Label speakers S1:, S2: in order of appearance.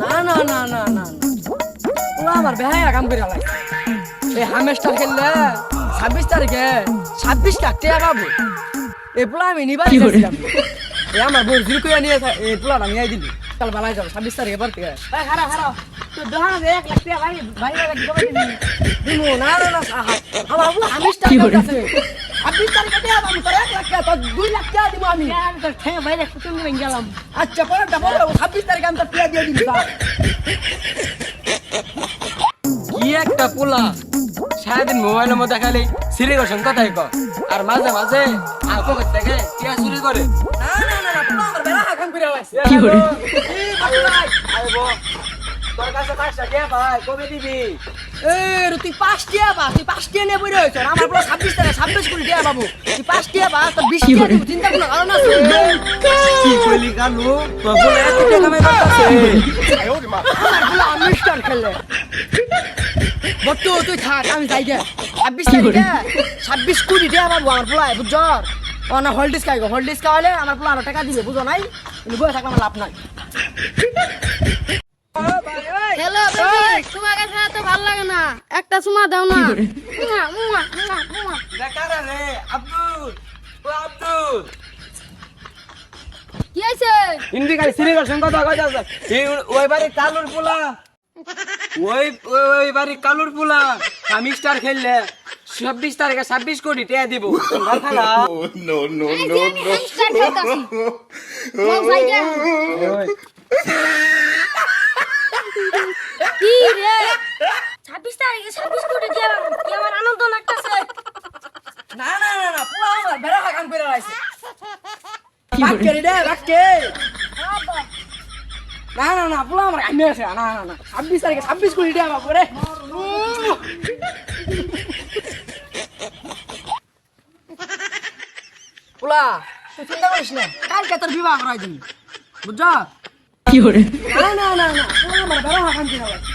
S1: না না না না না ও আমার বেহায়া কাম করে আলাই এই হামেস্টার খেললে 26 তারিখে 26 লাখ টাকা পাবো এই পোলা আমি নিবা দিয়েছিলাম এই আমার বউ জিরো করে নিয়ে এই পোলাটা নিয়ে দিলি কাল বেলায় যাবো 26 তারিখে ভর্তি হয় হারা হারা তো দোহানা 1 লাখ টাকা ভাই ভাই দিমু না না না আমার বউ হামেস্টার আছে 26 তারিখে টাকা পাবো তোর 1 লাখ টাকা তোর 2 লাখ টাকা দিব আমি তোর ঠেঙে বাইরে কুতুম নিয়ে গেলাম আচ্ছা পরেরটা বলবো 26 তারিখে আমি তোর টাকা দিয়ে দিবি কি একটা পোলা সারাদিন মোবাইলের মধ্যে খালি সিরি করছেন কথাই কর আর মাঝে মাঝে আঁকো করতে গেলে টিয়া চুরি করে না না না না পোলা আমার বেলা হাকাম করে আইছে
S2: কি করে?
S1: আইবো তোর কাছে 5 টাকা ভাই কবে দিবি এ রুতি 5 টাকা বা তুই 5 টাকা নিয়ে বইরে হইছ আমার পুরো 26 টাকা 26 কোটি টাকা বাবু তুই 5 টাকা বা তোর 20 টাকা দিব চিন্তা কোনো কারণ আছে
S3: কি কইলি কালু তোর বলে এত টাকা কামাই করতেছে
S1: আমার বলে আমিস্টার খেলে বট্টু তুই থাক আমি যাই গে 26 তারিখে 26 কোটি টাকা পাবো আমার পোলায় বুঝছ ও না হোল্ডিস খাইগো হোল্ডিস খাওয়ালে আমার পোলা আরো টাকা দিবে বুঝো নাই কিন্তু বয়ে থাকলে আমার লাভ নাই
S4: হ্যালো বেবি তোমার কাছে এত ভালো লাগে না একটা চুমা দাও না মুয়া মুয়া মুয়া মুয়া
S3: দেখারা রে আব্দুল ও আব্দুল
S4: কি হইছে
S3: হিন্দি খালি সিরি করছেন কথা কইতাছে এই ওই বাড়ি কালুর পোলা ওই ওই বাড়ি কালুর পোলা আমি স্টার খেললে 26 তারিখে 26 কোটি টাকা দিব তোমরা খালা
S5: No, no,
S4: এই
S5: no,
S4: যে আমি
S5: no.
S4: স্টার্ট করতেছি বল সাইডে কি রে 26 তারিখে 26 কোটি দিয়া কি আমার আনন্দ লাগতেছে
S1: না না না না পোলা আমার বেড়া কাম করে আইছে বাক্কে রে বাক্কে না না না পোলা আমার আইনে আছে না না না 26 তারিখে 26 কোটি টাকা পাবো রে পোলা তুই চিন্তা করিস না কালকে তোর বিবাহ করাই দিবি বুঝছ
S2: কি করে?
S1: না না না না পোলা আমার বেড়া কাম করে আইছে